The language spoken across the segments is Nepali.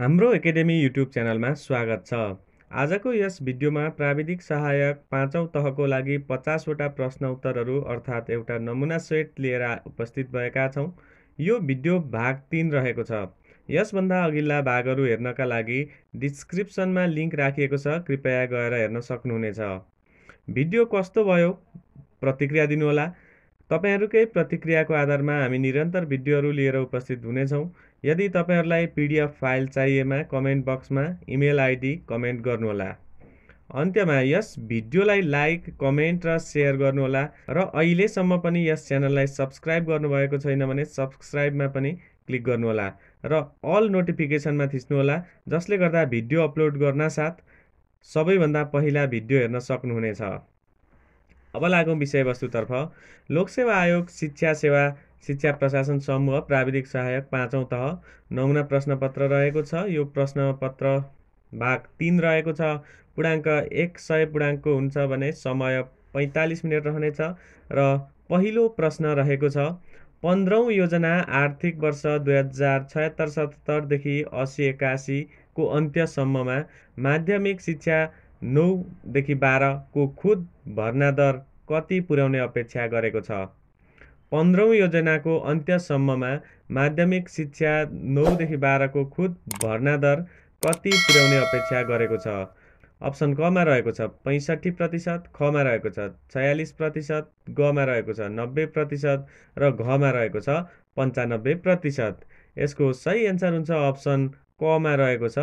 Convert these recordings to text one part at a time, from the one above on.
हाम्रो एकेडेमी युट्युब च्यानलमा स्वागत छ। आजको यस भिडियोमा प्राविधिक सहायक 5औं तहको लागि 50वटा प्रश्न उत्तरहरू अर्थात् एउटा नमुना सेट लिएर उपस्थित भएका छौँ। यो भिडियो भाग 3 रहेको छ। यसभन्दा अघिल्ला भागहरू हेर्नका लागि डिस्क्रिप्सनमा लिङ्क राखिएको छ, कृपया गएर हेर्न सक्नुहुनेछ। भिडियो कस्तो भयो प्रतिक्रिया दिनुहोला। तपाईहरुकै प्रतिक्रियाको आधारमा हामी निरन्तर भिडियोहरू लिएर उपस्थित हुनेछौँ। यदि तपाईहरुलाई पीडीएफ फाइल चाहिएमा कमेन्ट बक्समा इमेल आइडी कमेन्ट गर्नुहोला। अन्त्यमा यस भिडियोलाई लाइक, कमेन्ट र शेयर गर्नुहोला र अहिलेसम्म पनि यस च्यानललाई सब्स्क्राइब गर्नुभएको छैन भने सब्स्क्राइबमा पनि क्लिक गर्नुहोला र अल नोटिफिकेसनमा थिच्नुहोला, जसले गर्दा भिडियो अपलोड गर्नासाथ सबैभन्दा पहिला भिडियो हेर्न सक्नुहुनेछ। अब लागौं विषयवस्तुतर्फ। लोकसेवा आयोग शिक्षा सेवा शिक्षा प्रशासन समूह प्राविधिक सहायक 5औं तह नमुना प्रश्नपत्र रहेको छ। यो प्रश्नपत्र भाग 3 रहेको छ। पूर्णाङ्क 100 पूर्णाङ्कको हुन्छ भने समय 45 मिनेट रहनेछ र पहिलो प्रश्न रहेको छ। 15औं योजना आर्थिक वर्ष 2076-77 देखि 80-81 को अन्त्यसम्ममा माध्यमिक शिक्षा 9 देखि 12 को खुद भर्ना दर कति पुर्याउने अपेक्षा गरेको छ? 15औं योजनाको अन्त्यसम्ममा माध्यमिक शिक्षा 9 देखि 12 को खुद भर्ना दर कति पुर्याउने अपेक्षा गरेको छ? अप्सन क मा रहेको छ 65%, ख मा रहेको छ 46%, ग मा रहेको छ 90% र घ मा रहेको छ 95%। यसको सही एन्सर हुन्छ अप्सन क मा रहेको छ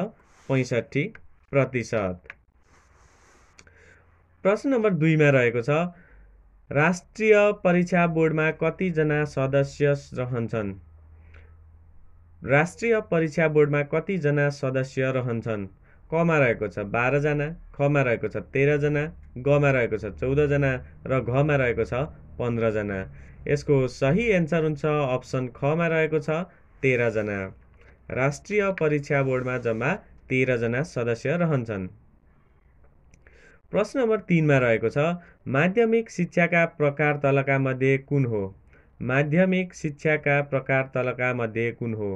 65%। प्रश्न नम्बर 2 मा रहेको छ राष्ट्रिय परीक्षा बोर्डमा कति जना सदस्य रहन्छन्? राष्ट्रिय परीक्षा बोर्डमा कति जना सदस्य रहन्छन्? क मा रहेको छ 12 जना, ख मा रहेको छ 13 जना, ग मा रहेको छ 14 जना र घ मा रहेको छ 15 जना। यसको सही एन्सर हुन्छ अप्सन ख मा रहेको छ 13 जना। राष्ट्रिय परीक्षा बोर्डमा जम्मा 13 जना सदस्य रहन्छन्। प्रश्न नम्बर 3 मा रहेको छ माध्यमिक शिक्षाका प्रकार तलका मध्ये कुन हो? माध्यमिक शिक्षाका प्रकार तलका मध्ये कुन हो?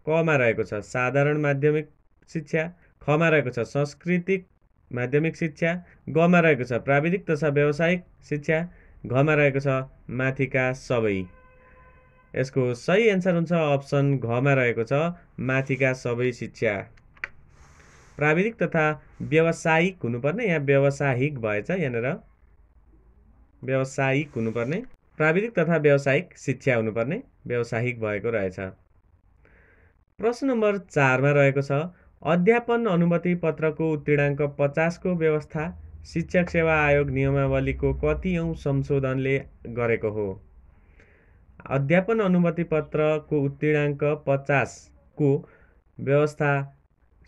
क मा रहेको छ साधारण माध्यमिक शिक्षा, ख मा रहेको छ सांस्कृतिक माध्यमिक शिक्षा, ग मा रहेको छ प्राविधिक तथा व्यावसायिक शिक्षा, घ मा रहेको छ माथिका सबै। यसको सही एन्सर हुन्छ अप्सन घ मा रहेको छ माथिका सबै शिक्षा। प्राविधिक तथा व्यावसायिक हुनुपर्ने, यहाँ व्यावसायिक भएछ, यहाँनिर व्यावसायिक हुनुपर्ने, प्राविधिक तथा व्यावसायिक शिक्षा हुनुपर्ने, व्यावसायिक भएको रहेछ। प्रश्न नम्बर 4 मा रहेको छ अध्यापन अनुमति पत्रको उत्तीर्णाङ्क 50 को व्यवस्था शिक्षक सेवा आयोग नियमावलीको कतिऔं संशोधनले गरेको हो? अध्यापन अनुमति पत्रको उत्तीर्णाङ्क 50 को व्यवस्था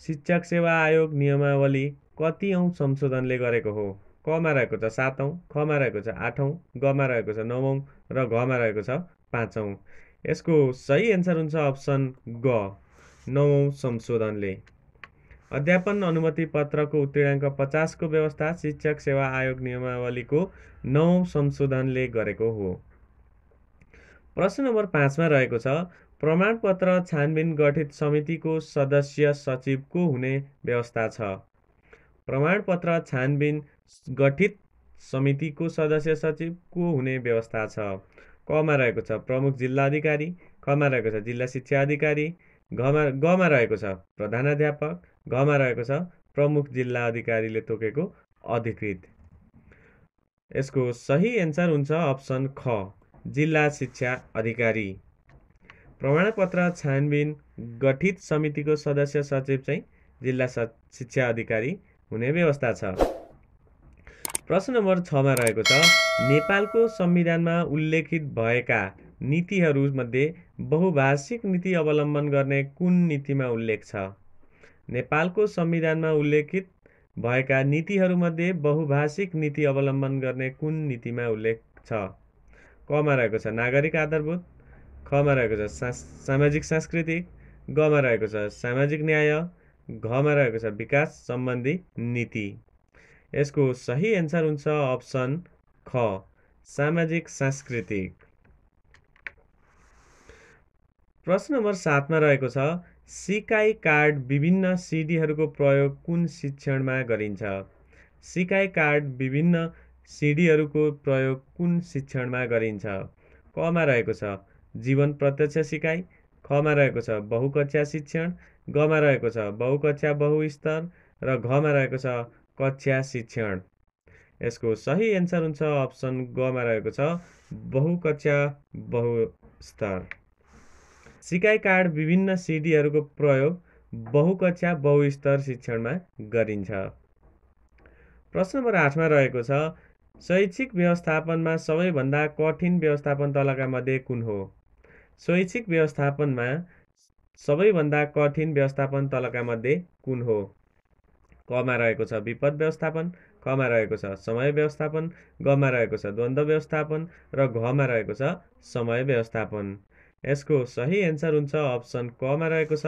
शिक्षक सेवा आयोग नियमावली कतिऔं संशोधनले गरेको हो? क मा रहेको छ 7औं, ख मा रहेको छ 8औं, ग मा रहेको छ 9औं र घ मा रहेको छ 5औं। यसको सही एन्सर हुन्छ अप्सन ग 9औं संशोधनले। अध्यापन अनुमति पत्रको उत्तीर्णाङ्क 50 को व्यवस्था शिक्षक सेवा आयोग नियमावलीको 9औं संशोधनले गरेको हो। प्रश्न नम्बर 5 मा रहेको छ प्रमाणपत्र छानबिन गठित समितिको सदस्य सचिव को हुने व्यवस्था छ? प्रमाणपत्र छानबिन गठित समितिको सदस्य सचिव को हुने व्यवस्था छ? क मा रहेको छ प्रमुख जिल्ला अधिकारी, ख मा रहेको छ जिल्ला शिक्षा अधिकारी, ग मा रहेको छ प्रधानाध्यापक, घ मा रहेको छ प्रमुख जिल्ला अधिकारीले तोकेको अधिकृत। यसको सही एन्सर हुन्छ अप्सन ख जिल्ला शिक्षा अधिकारी। प्रमाणपत्र छानबिन गठित समितिको सदस्य सचिव चाहिँ जिल्ला शिक्षा अधिकारी हुने व्यवस्था छ। प्रश्न नम्बर 6 मा रहेको छ नेपालको संविधानमा उल्लेखित भएका नीतिहरूमध्ये बहुभाषिक नीति अवलम्बन गर्ने कुन नीतिमा उल्लेख छ? नेपालको संविधानमा उल्लेखित भएका नीतिहरूमध्ये बहुभाषिक नीति अवलम्बन गर्ने कुन नीतिमा उल्लेख छ? क मा रहेको छ नागरिक आधारभूत, ख मा रहेको छ सामाजिक सांस्कृतिक, ग मा रहेको छ सामाजिक न्याय, घ मा रहेको छ विकास सम्बन्धी नीति। यसको सही एन्सर हुन्छ अप्सन ख सामाजिक सांस्कृतिक। प्रश्न नम्बर 7 मा रहेको छ सिकाइ कार्ड विभिन्न सिडीहरूको प्रयोग कुन शिक्षणमा गरिन्छ? सिकाइ कार्ड विभिन्न सिडीहरूको प्रयोग कुन शिक्षणमा गरिन्छ? कमा रहेको छ जीवन प्रत्यक्ष सिकाइ, खमा रहेको छ बहुकक्षा शिक्षण, गमा रहेको छ बहुकक्षा बहुस्तर र घमा रहेको छ कक्षा शिक्षण। यसको सही एन्सर हुन्छ अप्सन गमा रहेको छ बहुकक्षा बहुस्तर। सिकाइ कार्ड विभिन्न सिडीहरूको प्रयोग बहुकक्षा बहुस्तर शिक्षणमा गरिन्छ। प्रश्न नम्बर 8मा रहेको छ शैक्षिक व्यवस्थापनमा सबैभन्दा कठिन व्यवस्थापन तलका मध्ये कुन हो? शैक्षिक व्यवस्थापनमा सबैभन्दा कठिन व्यवस्थापन तलका मध्ये कुन हो? कमा रहेको छ विपद व्यवस्थापन, खमा रहेको छ समय व्यवस्थापन, गमा रहेको छ द्वन्द्व व्यवस्थापन र घमा रहेको छ समय व्यवस्थापन। यसको सही एन्सर हुन्छ अप्सन कमा रहेको छ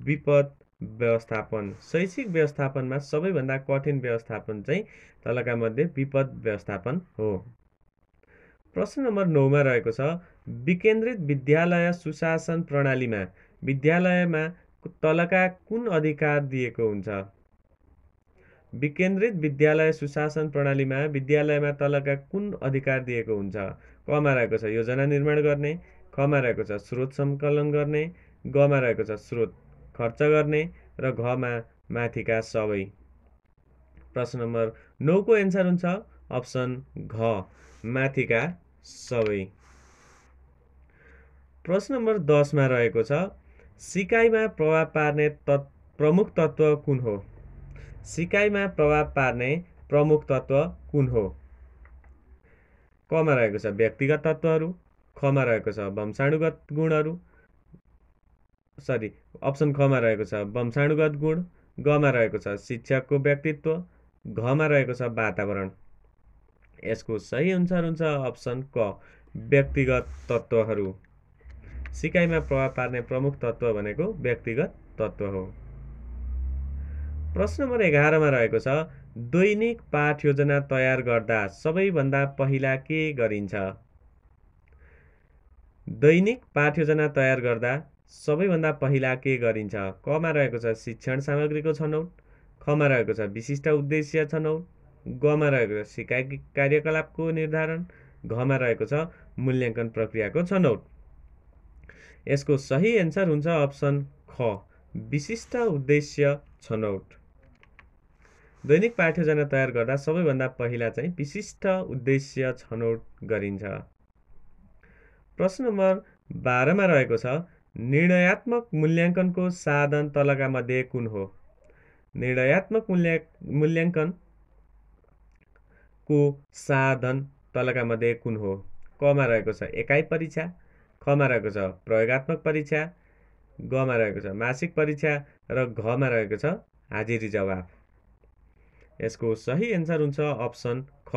विपद व्यवस्थापन। शैक्षिक व्यवस्थापनमा सबैभन्दा कठिन व्यवस्थापन चाहिँ तलका मध्ये विपद व्यवस्थापन हो। प्रश्न नम्बर 9मा रहेको छ विकेन्द्रित विद्यालय सुशासन प्रणालीमा विद्यालयमा तलका कुन अधिकार दिएको हुन्छ? विकेन्द्रित विद्यालय सुशासन प्रणालीमा विद्यालयमा तलका कुन अधिकार दिएको हुन्छ? कमा रहेको छ योजना निर्माण गर्ने, खमा रहेको छ स्रोत सङ्कलन गर्ने, गमा रहेको छ स्रोत खर्च गर्ने र घमा माथिका सबै। प्रश्न नम्बर 9को एन्सर हुन्छ अप्सन घ माथिका सबै। प्रश्न नम्बर 10मा रहेको छ सिकाइमा प्रभाव पार्ने प्रमुख तत्त्व कुन हो? सिकाइमा प्रभाव पार्ने प्रमुख तत्त्व कुन हो? कमा रहेको छ व्यक्तिगत तत्त्वहरू, खमा रहेको छ वंशाणुगत गुणहरू, अप्सन खमा रहेको छ वंशाणुगत गुण, गमा रहेको छ शिक्षकको व्यक्तित्व, घमा रहेको छ वातावरण। यसको सही एन्सर हुन्छ अप्सन क व्यक्तिगत तत्त्वहरू। सिकाइमा प्रभाव पार्ने प्रमुख तत्त्व भनेको व्यक्तिगत तत्त्व हो। प्रश्न नम्बर 11मा रहेको छ दैनिक पाठ योजना तयार गर्दा सबैभन्दा पहिला के गरिन्छ? दैनिक पाठ योजना तयार गर्दा सबैभन्दा पहिला के गरिन्छ? कमा रहेको छ शिक्षण सामग्रीको छनौट, खमा रहेको छ विशिष्ट उद्देश्य छनौट, गमा रहेको छ सिकाइ कार्यकलापको निर्धारण, घमा रहेको छ मूल्याङ्कन प्रक्रियाको छनौट। यसको सही एन्सर हुन्छ अप्सन ख विशिष्ट उद्देश्य छनौट। दैनिक पाठ योजना तयार गर्दा सबैभन्दा पहिला चाहिँ विशिष्ट उद्देश्य छनौट गरिन्छ। प्रश्न नम्बर 12मा रहेको छ निर्णयात्मक मूल्याङ्कनको साधन तलका मध्ये कुन हो? निर्णयात्मक मूल्याङ्कनको साधन तलका मध्ये कुन हो? कमा रहेको छ एकाइ परीक्षा, खमा रहेको छ प्रयोगात्मक परीक्षा, गमा रहेको छ मासिक परीक्षा र घमा रहेको छ हाजिरी जवाफ। यसको सही एन्सर हुन्छ अप्सन ख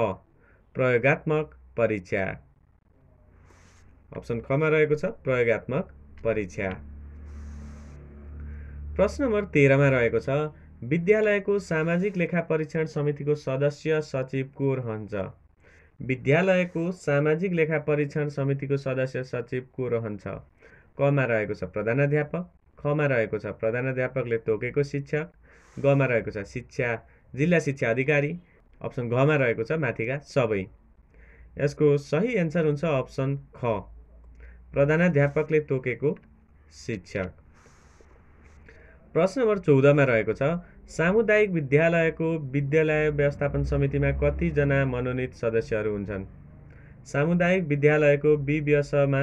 प्रयोगात्मक परीक्षा। अप्सन खमा रहेको छ प्रयोगात्मक परीक्षा। प्रश्न नम्बर 13मा रहेको छ विद्यालयको सामाजिक लेखा परीक्षण समितिको सदस्य सचिव को रहन्छ? विद्यालयको सामाजिक लेखा परीक्षण समितिको सदस्य सचिव को रहन्छ? कमा रहेको छ प्रधानाध्यापक, खमा रहेको छ प्रधानाध्यापकले तोकेको शिक्षक, गमा रहेको छ जिल्ला शिक्षा अधिकारी, अप्सन घमा रहेको छ माथिका सबै। यसको सही एन्सर हुन्छ अप्सन ख प्रधानाध्यापकले तोकेको शिक्षक। प्रश्न नम्बर 14मा रहेको छ सामुदायिक विद्यालयको विद्यालय व्यवस्थापन समितिमा कतिजना मनोनित सदस्यहरू हुन्छन्? सामुदायिक विद्यालयको विव्यसमा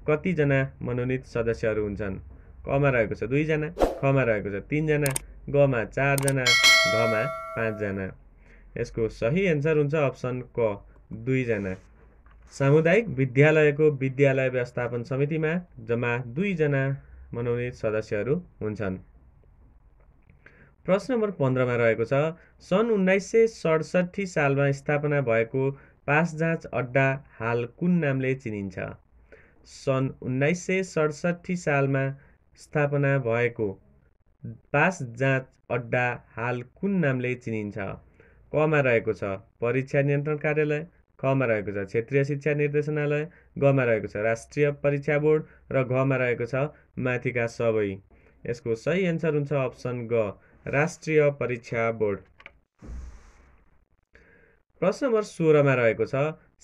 कतिजना मनोनित सदस्यहरू हुन्छन्? कमा रहेको छ 2 जना, खमा रहेको छ 3 जना, गमा 4 जना, घमा 5 जना। यसको सही एन्सर हुन्छ अप्सन क 2 जना। सामुदायिक विद्यालयको विद्यालय व्यवस्थापन समितिमा जम्मा 2 जना मनोनित सदस्यहरू हुन्छन्। प्रश्न नम्बर 15मा रहेको छ सन् 1967 सालमा स्थापना भएको पास जाँच अड्डा हाल कुन नामले चिनिन्छ? सन् 1967 सालमा स्थापना भएको पास जाँच अड्डा हाल कुन नामले चिनिन्छ? कमा रहेको छ परीक्षा नियन्त्रण कार्यालय, खमा रहेको छ क्षेत्रीय शिक्षा निर्देशनालय, गमा रहेको छ राष्ट्रिय परीक्षा बोर्ड र घमा रहेको छ माथिका सबै। यसको सही एन्सर हुन्छ अप्सन ग, राष्ट्रिय परीक्षा बोर्ड। प्रश्न नम्बर 16 मा रहेको छ,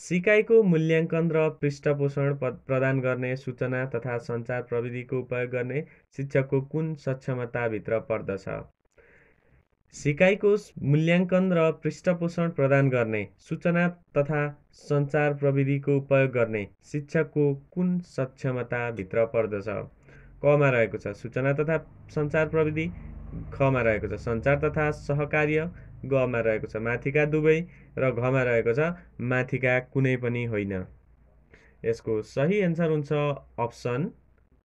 सिकाइको मूल्याङ्कन र पृष्ठपोषण प्रदान गर्ने सूचना तथा सञ्चार प्रविधिको उपयोग गर्ने शिक्षकको कुन सक्षमताभित्र पर्दछ? सिकाइको मूल्याङ्कन र पृष्ठपोषण प्रदान गर्ने सूचना तथा सञ्चार प्रविधिको उपयोग गर्ने शिक्षकको कुन सक्षमताभित्र पर्दछ? कमा रहेको छ सूचना तथा सञ्चार प्रविधि, खमा रहेको छ सञ्चार तथा सहकार्य, गमा रहेको छ माथिका दुवै र घमा रहेको छ माथिका कुनै पनि होइन। यसको सही एन्सर हुन्छ अप्सन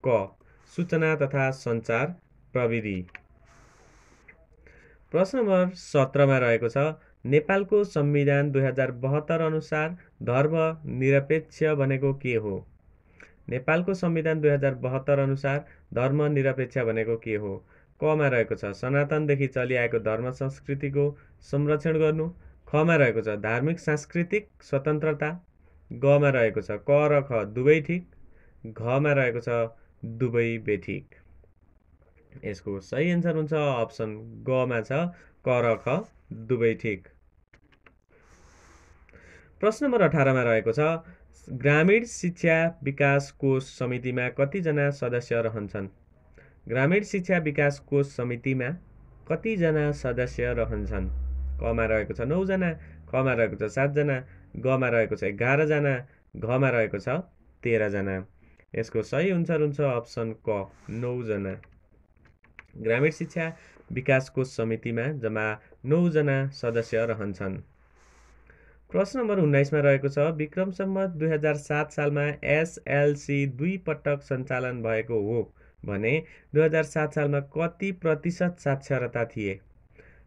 क, सूचना तथा सञ्चार प्रविधि। प्रश्न नम्बर 17 मा रहेको छ, नेपालको संविधान 2072 अनुसार धर्मनिरपेक्ष भनेको के हो? नेपालको संविधान 2072 अनुसार धर्मनिरपेक्ष भनेको के हो? कमा रहेको छ सनातनदेखि चलिआएको धर्म संस्कृतिको संरक्षण गर्नु, खमा रहेको छ धार्मिक सांस्कृतिक स्वतन्त्रता, गमा रहेको छ क र ख दुवै ठिक, घमा रहेको छ दुवै बेठिक। यसको सही एन्सर हुन्छ अप्सन गमा छ क र ख दुवै ठिक। प्रश्न नम्बर 18 मा रहेको छ, ग्रामीण शिक्षा विकास कोष समितिमा कतिजना सदस्य रहन्छन्? ग्रामीण शिक्षा विकास कोष समितिमा कतिजना सदस्य रहन्छन्? कमा रहेको छ 9 जना, खमा रहेको छ 7 जना, गमा रहेको छ 11 जना, घमा रहेको छ 13 जना। यसको सही एन्सर हुन्छ अप्सन क, 9 जना। ग्रामीण शिक्षा विकास कोष समितिमा जम्मा 9 जना सदस्य रहन्छन्। प्रश्न नम्बर 19 मा रहेको छ, विक्रम सम्वत 2007 सालमा एसएलसी 2 पटक सञ्चालन भएको हो भने 2007 सालमा कति प्रतिशत साक्षरता थिए?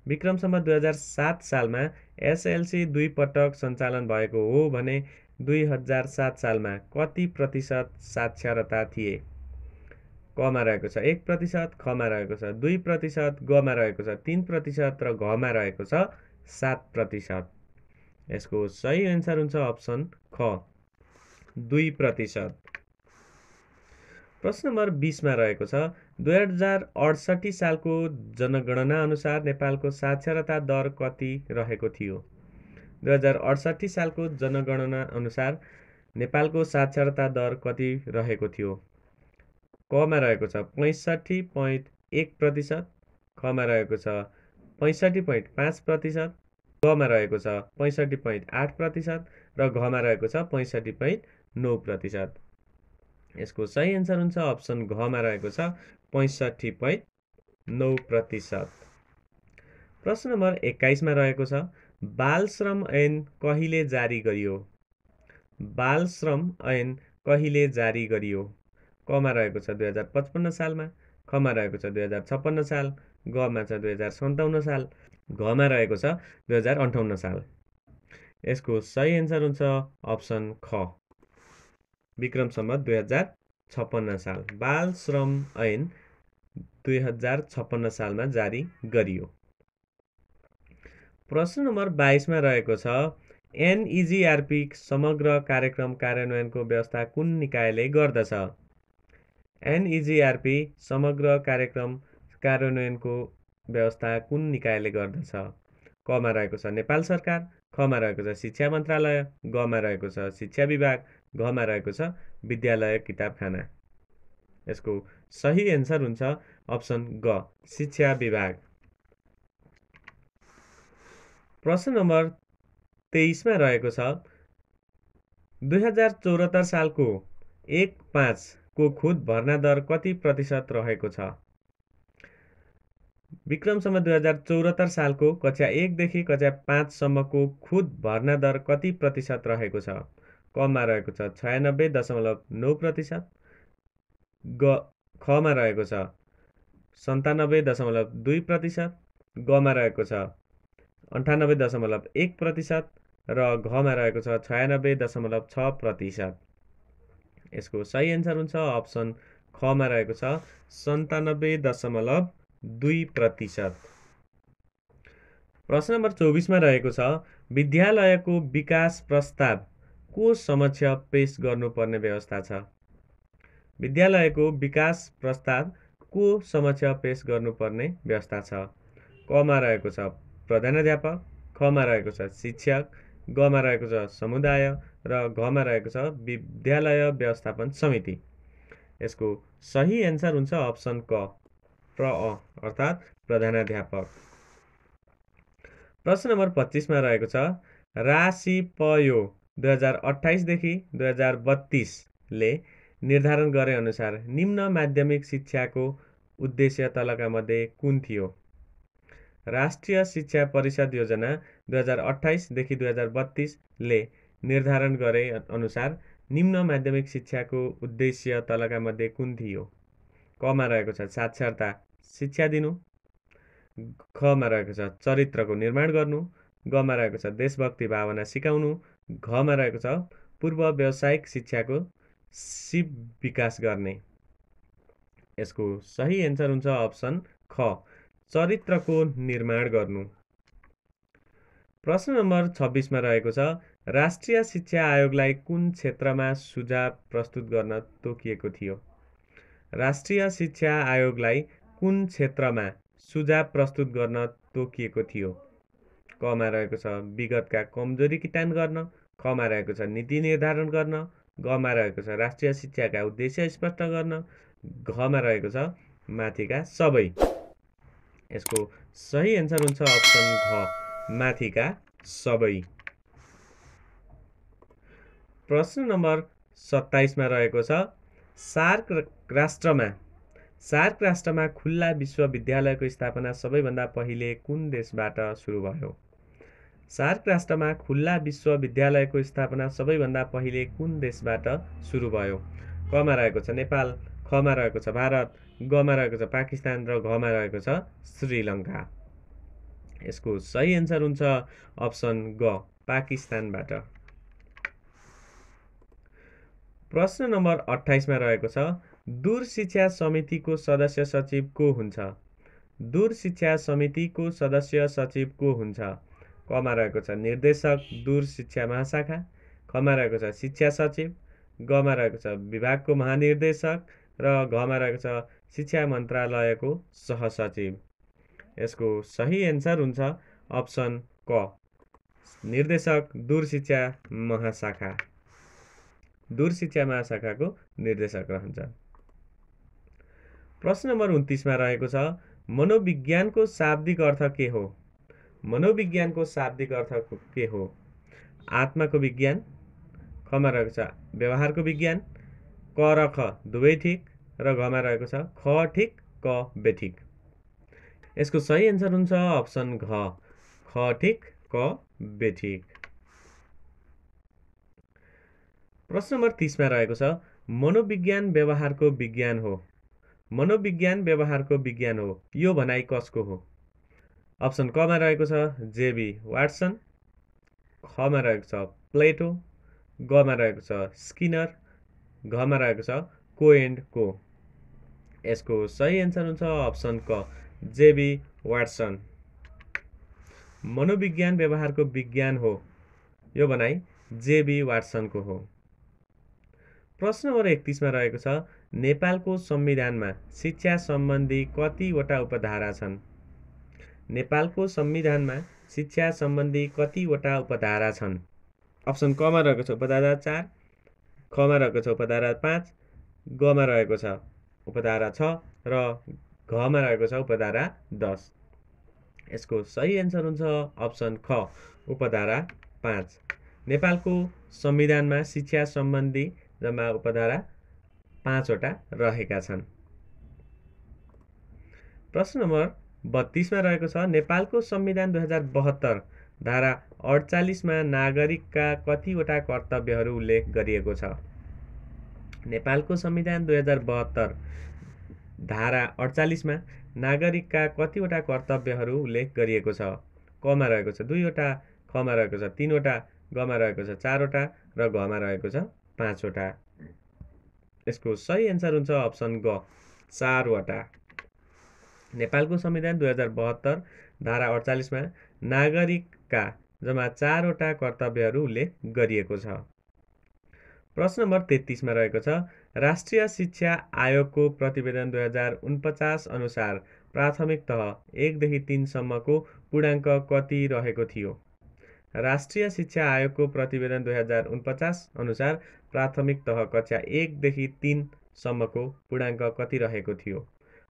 विक्रम सम्वत 2007 सालमा एसएलसी 2 पटक सञ्चालन भएको हो भने 2007 सालमा कति प्रतिशत साक्षरता थिए? कमा रहेको छ 1%, खमा रहेको छ 2%, गमा रहेको छ 3% र घमा रहेको छ 7%। यसको सही एन्सर हुन्छ अप्सन ख, 2%। प्रश्न नम्बर 20 मा रहेको छ, 2068 सालको जनगणना अनुसार नेपालको साक्षरता दर कति रहेको थियो? 2068 सालको जनगणना अनुसार नेपालको साक्षरता दर कति रहेको थियो? कमा रहेको छ 65.1%, खमा रहेको छ 65.5%, गमा रहेको छ 65.8% र घमा रहेको छ 65.9%। यसको सही एन्सर हुन्छ अप्सन घमा रहेको छ 65.9%। प्रश्न नम्बर 21 मा रहेको छ, बाल श्रम ऐन कहिले जारी गरियो? बाल श्रम ऐन कहिले जारी गरियो? कमा रहेको छ 2055 सालमा, खमा रहेको छ 2056 साल, गमा छ 2057 साल, घमा रहेको छ 2058 साल। यसको सही एन्सर हुन्छ अप्सन ख, विक्रम सम्वत 2056 साल। बाल श्रम ऐन 2056 सालमा जारी गरियो। प्रश्न नम्बर 22 मा रहेको छ, एनइजिआरपी समग्र कार्यक्रम कार्यान्वयनको व्यवस्था कुन निकायले गर्दछ? एनइजिआरपी समग्र कार्यक्रम कार्यान्वयनको व्यवस्था कुन निकायले गर्दछ? कमा रहेको छ नेपाल सरकार, खमा रहेको छ शिक्षा मन्त्रालय, गमा रहेको छ शिक्षा विभाग, घमा रहेको छ विद्यालय किताबखाना। यसको सही एन्सर हुन्छ अप्सन ग, शिक्षा विभाग। प्रश्न नम्बर 23 मा रहेको छ, 2074 सालको 1/5 को खुद भर्ना दर कति प्रतिशत रहेको छ? विक्रम सम्वत 2074 सालको कक्षा 1 देखि कक्षा 5 सम्मको खुद भर्ना दर कति प्रतिशत रहेको छ? कमा रहेको छ 96.9%, खमा रहेको छ 97.2%, गमा रहेको छ 98.1% र घमा रहेको छ 96.6%। यसको सही एन्सर हुन्छ अप्सन खमा रहेको छ 97.2%। प्रश्न नम्बर 24 मा रहेको छ, विद्यालयको विकास प्रस्ताव को समक्ष पेश गर्नुपर्ने व्यवस्था छ? विद्यालयको विकास प्रस्ताव को समक्ष पेश गर्नुपर्ने व्यवस्था छ? कमा रहेको छ प्रधानाध्यापक, खमा रहेको छ शिक्षक, गमा रहेको छ समुदाय र घमा रहेको छ विद्यालय व्यवस्थापन समिति। यसको सही एन्सर हुन्छ अप्सन क, प्र अ अर्थात् प्रधानाध्यापक। प्रश्न नम्बर 25 मा रहेको छ राशिपयो 2028 देखि 2032 ले निर्धारण गरे अनुसार निम्न माध्यमिक शिक्षाको उद्देश्य तलका मध्ये कुन थियो? राष्ट्रिय शिक्षा परिषद योजना 2028 देखि 2032 ले निर्धारण गरे अनुसार निम्न माध्यमिक शिक्षाको उद्देश्य तलका मध्ये कुन थियो? कमा रहेको छ साक्षरता शिक्षा दिनु, खमा रहेको छ चरित्रको निर्माण गर्नु, गमा रहेको छ देशभक्ति भावना सिकाउनु, घमा रहेको छ पूर्व व्यावसायिक शिक्षाको सिप विकास गर्ने। यसको सही एन्सर हुन्छ अप्सन ख, चरित्रको निर्माण गर्नु। प्रश्न नम्बर 26 मा रहेको छ राष्ट्रिय शिक्षा आयोगलाई कुन क्षेत्रमा सुझाव प्रस्तुत गर्न तोकिएको थियो? राष्ट्रिय शिक्षा आयोगलाई कुन क्षेत्रमा सुझाव प्रस्तुत गर्न तोकिएको थियो? कमा रहेको छ विगतका कमजोरी किटान गर्न, खमा रहेको छ नीति निर्धारण गर्न, गमा रहेको छ राष्ट्रिय शिक्षाका उद्देश्य स्पष्ट गर्न, घमा रहेको छ माथिका सबै। यसको सही एन्सर हुन्छ अप्सन घ, माथिका सबै। प्रश्न नम्बर 27 मा रहेको छ सार्क राष्ट्रमा खुल्ला विश्वविद्यालयको स्थापना सबैभन्दा पहिले कुन देशबाट सुरु भयो? सार्क राष्ट्रमा खुल्ला विश्वविद्यालयको स्थापना सबैभन्दा पहिले कुन देशबाट सुरु भयो? कमा रहेको छ नेपाल, खमा रहेको छ भारत, गमा रहेको छ पाकिस्तान र घमा रहेको छ श्रीलङ्का। यसको सही एन्सर हुन्छ अप्सन ग, पाकिस्तानबाट। प्रश्न नम्बर 28 मा रहेको छ दूर शिक्षा समितिको सदस्य सचिव को हुन्छ? दूर शिक्षा समितिको सदस्य सचिव को हुन्छ? कमा रहेको छ निर्देशक दूर शिक्षा महाशाखा, खमा रहेको छ शिक्षा सचिव, गमा रहेको छ विभागको महानिर्देशक र घमा रहेको छ शिक्षा मन्त्रालयको सहसचिव। यसको सही एन्सर हुन्छ अप्सन क, निर्देशक दूर शिक्षा महाशाखा। दूर शिक्षा महाशाखाको निर्देशक रहन्छ। प्रश्न नम्बर 29 मा रहेको छ मनोविज्ञानको शाब्दिक अर्थ के हो? मनोविज्ञानको शाब्दिक अर्थ के हो? आत्माको विज्ञान, खमा रहेको छ व्यवहारको विज्ञान, क र ख दुवै ठिक र घमा रहेको छ ख ठिक क बेठिक। यसको सही एन्सर हुन्छ अप्सन घ, ख ठिक क बेठिक। प्रश्न नम्बर 30 मा रहेको छ मनोविज्ञान व्यवहारको विज्ञान हो। मनोविज्ञान व्यवहारको विज्ञान हो यो भनाइ कसको हो? अप्सन क मा रहेको छ जेबी वाटसन, खमा रहेको छ प्लेटो, गमा रहेको छ स्किनर, घमा रहेको छ को एन्ड को। यसको सही एन्सर हुन्छ अप्सन क, जेबी वाटसन। मनोविज्ञान व्यवहारको विज्ञान हो यो भनाइ जेबी वाटसनको हो। प्रश्न नम्बर 31 मा रहेको छ नेपालको संविधानमा शिक्षा सम्बन्धी कतिवटा उपधारा छन्? नेपालको संविधानमा शिक्षा सम्बन्धी कतिवटा उपधारा छन्? अप्सन क मा रहेको छ उपधारा 4, ख मा रहेको छ उपधारा 5, ग मा रहेको छ उपधारा 6 र घ मा रहेको छ उपधारा 10। यसको सही एन्सर हुन्छ अप्सन ख, उपधारा 5। नेपालको संविधानमा शिक्षा सम्बन्धी जम्मा उपधारा 5 वटा रहेका छन्। प्रश्न नम्बर 32 मा रहेको छ नेपालको संविधान 2072 धारा 48 मा नागरिकका कतिवटा कर्तव्यहरू उल्लेख गरिएको छ? नेपालको संविधान 2072 धारा 48 मा नागरिकका कतिवटा कर्तव्यहरू उल्लेख गरिएको छ? क मा रहेको छ 2 वटा, ख मा रहेको छ 3 वटा, ग मा रहेको छ 4 वटा र घ मा रहेको छ 5 वटा। यसको सही एन्सर हुन्छ अप्सन ग, 4 वटा। नेपालको संविधान 2072 धारा 48 मा नागरिकका जम्मा 4 वटा कर्तव्यहरू उल्लेख गरिएको छ। प्रश्न नम्बर 33 मा रहेको छ राष्ट्रिय शिक्षा आयोगको प्रतिवेदन 2049 अनुसार प्राथमिक तह 1 देखि 3 सम्मको पूर्णाङ्क कति रहेको थियो? राष्ट्रिय शिक्षा आयोगको प्रतिवेदन 2049 अनुसार प्राथमिक तह कक्षा 1 देखि 3 सम्मको पूर्णाङ्क कति रहेको थियो?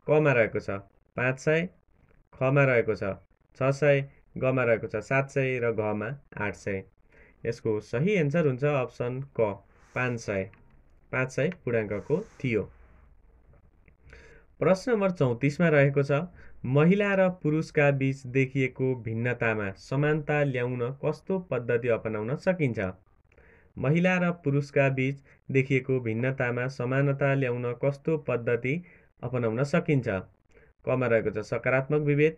कमा रहेको छ 500, खमा रहेको छ 600, गमा रहेको छ 700 र घमा 800। यसको सही एन्सर हुन्छ अप्सन क 500। 500 पूर्णाङ्कको थियो। प्रश्न नम्बर 34 मा रहेको छ महिला र पुरुषका बीच देखिएको भिन्नतामा समानता ल्याउन कस्तो पद्धति अपनाउन सकिन्छ? महिला र पुरुषका बीच देखिएको भिन्नतामा समानता ल्याउन कस्तो पद्धति अपनाउन सकिन्छ? कमा रहेको छ सकारात्मक विभेद,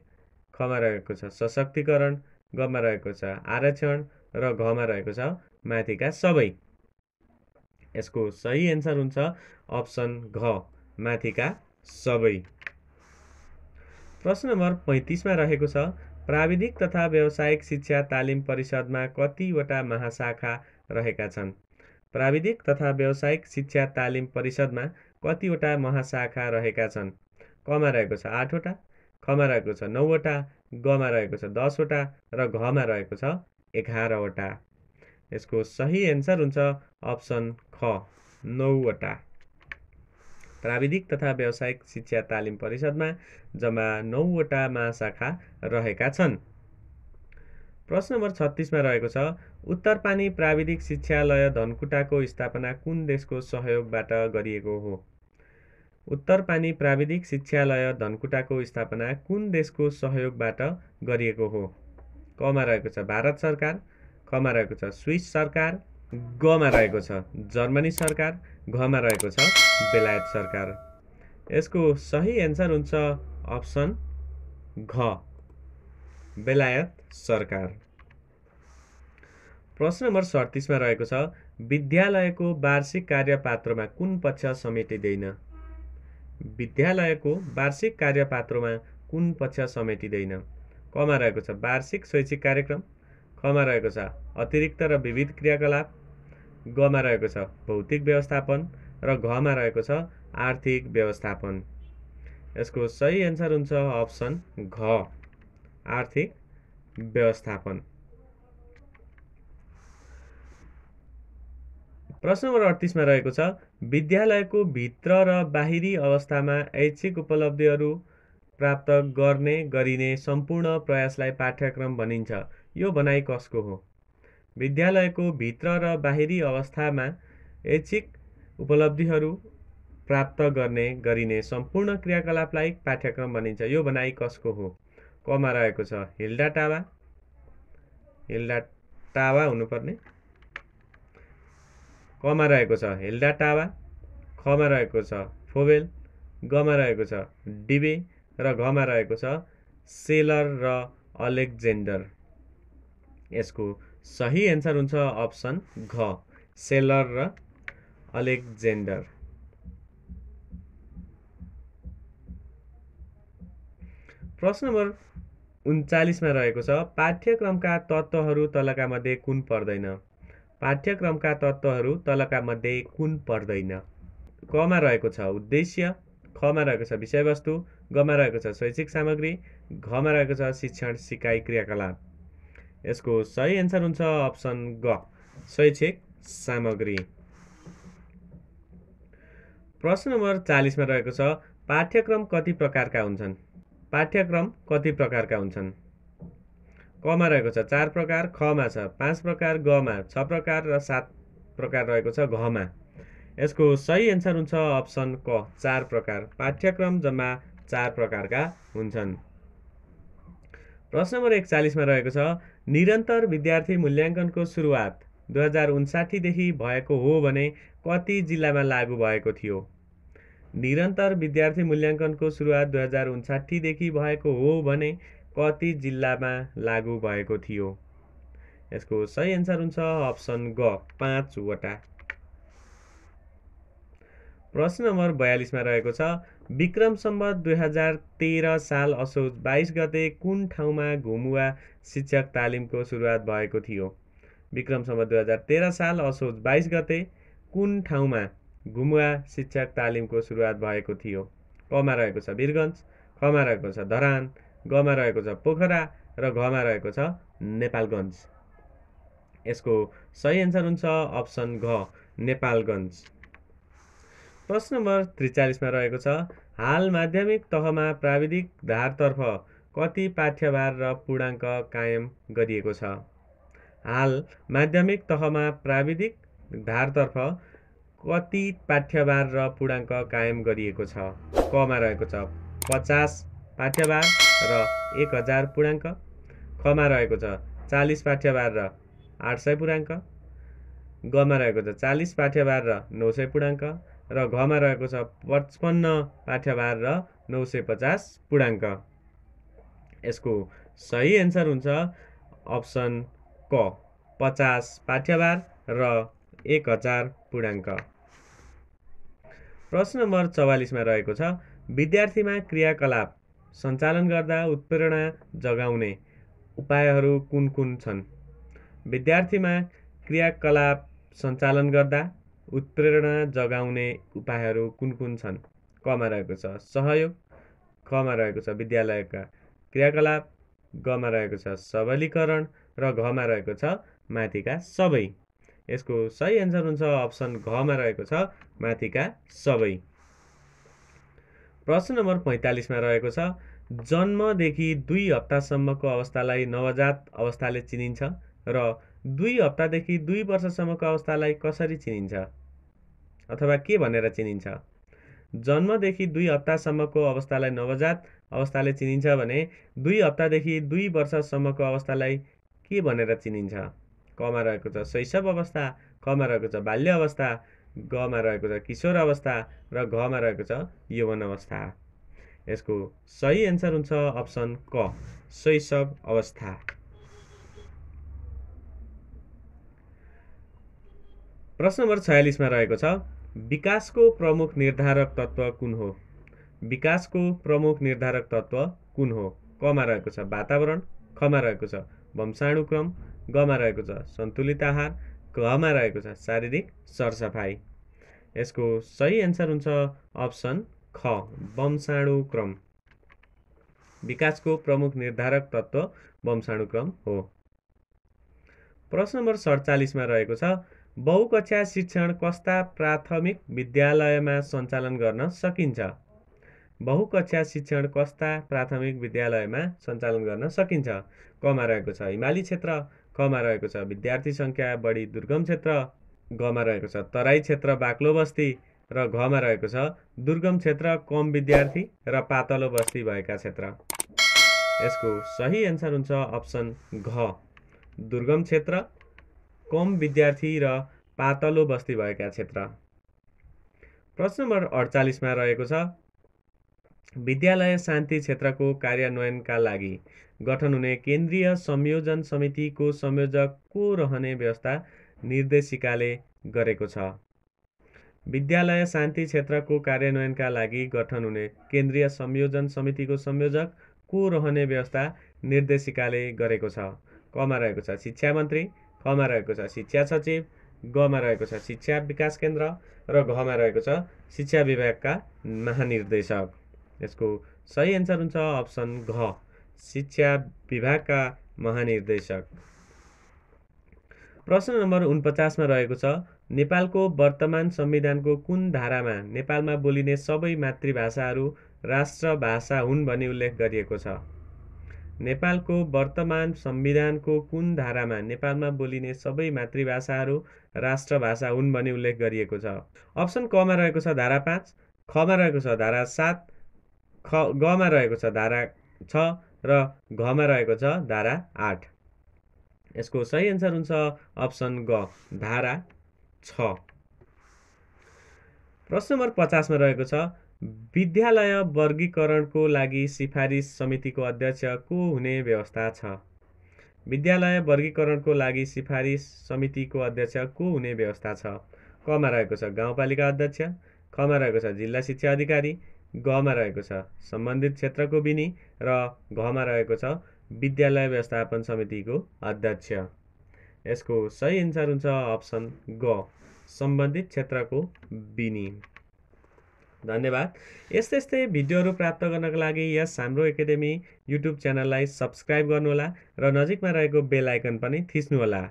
खमा रहेको छ सशक्तिकरण, गमा रहेको छ आरक्षण र घमा रहेको छ माथिका सबै। यसको सही एन्सर हुन्छ अप्सन घ माथिका सबै। प्रश्न नम्बर 35 मा रहेको छ प्राविधिक तथा व्यावसायिक शिक्षा तालिम परिषदमा कतिवटा महाशाखा रहेका छन्? प्राविधिक तथा व्यावसायिक शिक्षा तालिम परिषदमा कतिवटा महाशाखा रहेका छन्? कमा रहेको छ 8 वटा, खमा रहेको छ 9 वटा, गमा रहेको छ 10 वटा र घमा रहेको छ 11 वटा। यसको सही एन्सर हुन्छ अप्सन ख 9 वटा। प्राविधिक तथा व्यावसायिक शिक्षा तालिम परिषदमा जम्मा 9 वटा महाशाखा रहेका छन्। प्रश्न नम्बर 36 मा रहेको छ उत्तरपानी प्राविधिक शिक्षालय धनकुटाको स्थापना कुन देशको सहयोगबाट गरिएको हो? उत्तरपानी प्राविधिक शिक्षालय धनकुटाको स्थापना कुन देशको सहयोगबाट गरिएको हो? कमा रहेको छ भारत सरकार, खमा रहेको छ स्विस सरकार, गमा रहेको छ जर्मनी सरकार, घमा रहेको छ बेलायत सरकार। यसको सही एन्सर हुन्छ अप्सन घ बेलायत सरकार। प्रश्न नम्बर 37 मा रहेको छ विद्यालयको वार्षिक कार्यपात्रमा कुन पक्ष समेटिँदैन? विद्यालयको वार्षिक कार्यपात्रमा कुन पक्ष समेटिँदैन? कमा रहेको छ वार्षिक शैक्षिक कार्यक्रम, खमा रहेको छ अतिरिक्त र विविध क्रियाकलाप, गमा रहेको छ भौतिक व्यवस्थापन र घमा रहेको छ आर्थिक व्यवस्थापन। यसको सही एन्सर हुन्छ अप्सन घ आर्थिक व्यवस्थापन। प्रश्न नम्बर 38 मा रहेको छ विद्यालयको भित्र र बाहिरी अवस्थामा ऐच्छिक उपलब्धिहरू प्राप्त गर्ने गरिने सम्पूर्ण प्रयासलाई पाठ्यक्रम भनिन्छ। यो भनाइ कसको हो? विद्यालयको भित्र र बाहिरी अवस्थामा ऐच्छिक उपलब्धिहरू प्राप्त गर्ने गरिने सम्पूर्ण क्रियाकलापलाई पाठ्यक्रम भनिन्छ। यो भनाइ कसको हो? कमा रहेको छ हिल्डा टावा हुनुपर्ने, कमा रहेको छ हिल्डा टावा, खमा रहेको छ फोवेल, गमा रहेको छ डिबे र घमा रहेको छ सेलर र अलेक्जेन्डर। यसको सही एन्सर हुन्छ अप्सन घ सेलर र अलेक्जेन्डर। प्रश्न नम्बर 39 मा रहेको छ पाठ्यक्रमका तत्त्वहरू तलका मध्ये कुन पर्दैन? पाठ्यक्रमका तत्त्वहरू तलका मध्ये कुन पर्दैन? कमा रहेको छ उद्देश्य, खमा रहेको छ विषयवस्तु, गमा रहेको छ शैक्षिक सामग्री, घमा रहेको छ शिक्षण सिकाइ क्रियाकलाप। यसको सही एन्सर हुन्छ अप्सन ग शैक्षिक सामग्री। प्रश्न नम्बर 40 मा रहेको छ पाठ्यक्रम कति प्रकारका हुन्छन्? पाठ्यक्रम कति प्रकारका हुन्छन्? कमा रहेको छ 4 प्रकार, खमा छ 5 प्रकार, गमा 6 प्रकार र 7 प्रकार रहेको छ घमा। यसको सही एन्सर हुन्छ अप्सन क 4 प्रकार। पाठ्यक्रम जम्मा 4 प्रकारका हुन्छन्। प्रश्न नम्बर 41 मा रहेको छ निरन्तर विद्यार्थी मूल्याङ्कनको सुरुवात 2059 देखि भएको हो भने कति जिल्लामा लागू भएको थियो? निरन्तर विद्यार्थी मूल्याङ्कनको सुरुवात 2059 देखि भएको हो भने कति जिल्लामा लागू भएको थियो? यसको सही एन्सर हुन्छ अप्सन ग 5 वटा। प्रश्न नम्बर 42 मा रहेको छ विक्रम सम्वत 2013 साल असोज 22 गते कुन ठाउँमा घुमुवा शिक्षक तालिमको सुरुवात भएको थियो? विक्रम सम्वत 2013 साल असोज 22 गते कुन ठाउँमा घुमुवा शिक्षक तालिमको सुरुवात भएको थियो? कमा रहेको छ वीरगञ्ज, खमा रहेको छ धरान, गमा रहेको छ पोखरा र घमा रहेको छ नेपालगञ्ज। यसको सही एन्सर हुन्छ अप्सन घ नेपालगञ्ज। प्रश्न नम्बर 43 मा रहेको छ हाल माध्यमिक तहमा प्राविधिक धारतर्फ कति पाठ्यभार र पूर्णाङ्क कायम गरिएको छ? हाल माध्यमिक तहमा प्राविधिक धारतर्फ कति पाठ्यभार र पूर्णाङ्क कायम गरिएको छ? कमा रहेको छ 50 पाठ्यभार र 1000 पूर्णाङ्क, खमा रहेको छ 40 पाठ्यभार र 800 पूर्णाङ्क, गमा रहेको छ 40 पाठ्यभार र 900 पूर्णाङ्क र घमा रहेको छ 55 पाठ्यभार र 950 पूर्णाङ्क। यसको सही एन्सर हुन्छ अप्सन क 50 पाठ्यभार र 1000 पूर्णाङ्क। प्रश्न नम्बर 44 मा रहेको छ विद्यार्थीमा क्रियाकलाप सञ्चालन गर्दा उत्प्रेरणा जगाउने उपायहरू कुन कुन छन्? विद्यार्थीमा क्रियाकलाप सञ्चालन गर्दा उत्प्रेरणा जगाउने उपायहरू कुन कुन छन्? कमा रहेको छ सहयोग, खमा रहेको छ विद्यालयका क्रियाकलाप, गमा रहेको छ सबलीकरण र घमा रहेको छ माथिका सबै। यसको सही एन्सर हुन्छ अप्सन घमा रहेको छ माथिका सबै। प्रश्न नम्बर 45 मा रहेको छ जन्मदेखि 2 हप्तासम्मको अवस्थालाई नवजात अवस्थाले चिनिन्छ र 2 हप्तादेखि 2 वर्षसम्मको अवस्थालाई कसरी चिनिन्छ अथवा के भनेर चिनिन्छ? जन्मदेखि 2 हप्तासम्मको अवस्थालाई नवजात अवस्थाले चिनिन्छ भने 2 हप्तादेखि 2 वर्षसम्मको अवस्थालाई के भनेर चिनिन्छ? कमा रहेको छ शैशव अवस्था, खमा रहेको छ बाल्य अवस्था, गमा रहेको छ किशोर अवस्था र घमा रहेको छ यौवन अवस्था। यसको सही एन्सर हुन्छ अप्सन क शैशव अवस्था। प्रश्न नम्बर 46 मा रहेको छ विकासको प्रमुख निर्धारक तत्व कुन हो? विकासको प्रमुख निर्धारक तत्व कुन हो? कमा रहेको छ वातावरण, खमा रहेको छ वंशाणुक्रम, गमा रहेको छ सन्तुलित आहार, घमा रहेको छ शारीरिक सरसफाइ। यसको सही एन्सर हुन्छ अप्सन ख वंशाणुक्रम। विकासको प्रमुख निर्धारक तत्व वंशाणुक्रम हो। प्रश्न नम्बर 47 मा रहेको छ बहुकक्षा शिक्षण कस्ता प्राथमिक विद्यालयमा सञ्चालन गर्न सकिन्छ? बहुकक्षा शिक्षण कस्ता प्राथमिक विद्यालयमा सञ्चालन गर्न सकिन्छ? कमा रहेको छ हिमाली क्षेत्र, खमा रहेको छ विद्यार्थी सङ्ख्या बढी दुर्गम क्षेत्र, गमा रहेको छ तराई क्षेत्र बाक्लो बस्ती र घमा रहेको छ दुर्गम क्षेत्र कम विद्यार्थी र पातलो बस्ती भएका क्षेत्र। यसको सही एन्सर हुन्छ अप्सन घ दुर्गम क्षेत्र, कम विद्यार्थी र पातलो बस्ती भएका क्षेत्र। प्रश्न नम्बर 48 मा रहेको छ विद्यालय शान्ति क्षेत्रको कार्यान्वयनका लागि गठन हुने केन्द्रीय संयोजन समितिको संयोजक को रहने व्यवस्था निर्देशिकाले गरेको छ? विद्यालय शान्ति क्षेत्रको कार्यान्वयनका लागि गठन हुने केन्द्रीय संयोजन समितिको संयोजक को रहने व्यवस्था निर्देशिकाले गरेको छ? कमा रहेको छ शिक्षा मन्त्री, खमा रहेको छ शिक्षा सचिव, गमा रहेको छ शिक्षा विकास केन्द्र र घमा रहेको छ शिक्षा विभागका महानिर्देशक। यसको सही एन्सर हुन्छ अप्सन घ शिक्षा विभागका महानिर्देशक। प्रश्न नम्बर 49 मा रहेको छ नेपालको वर्तमान संविधानको कुन धारामा नेपालमा बोलिने सबै मातृभाषाहरू राष्ट्रभाषा हुन् भनी उल्लेख गरिएको छ? नेपालको वर्तमान संविधानको कुन धारामा नेपालमा बोलिने सबै मातृभाषाहरू राष्ट्रभाषा हुन् भनी उल्लेख गरिएको छ? अप्सन क मा रहेको छ धारा 5, खमा रहेको छ धारा 7, गमा रहेको छ धारा 6 र घमा रहेको छ धारा 8। यसको सही एन्सर हुन्छ अप्सन ग धारा 6। प्रश्न नम्बर 50 मा रहेको छ विद्यालय वर्गीकरणको लागि सिफारिस समितिको अध्यक्ष को हुने व्यवस्था छ? विद्यालय वर्गीकरणको लागि सिफारिस समितिको अध्यक्ष को हुने व्यवस्था छ? कमा रहेको छ गाउँपालिका अध्यक्ष, खमा रहेको छ जिल्ला शिक्षा अधिकारी, गमा रहेको छ सम्बन्धित क्षेत्रको विनी र घमा रहेको छ विद्यालय व्यवस्थापन समितिको अध्यक्ष। यसको सही एन्सर हुन्छ अप्सन ग सम्बन्धित क्षेत्रको बिनी। धन्यवाद। यस्तै भिडियोहरू प्राप्त गर्नको लागि यस हाम्रो एकाडेमी युट्युब च्यानललाई सब्स्क्राइब गर्नुहोला र नजिकमा रहेको बेल आइकन पनि थिच्नुहोला।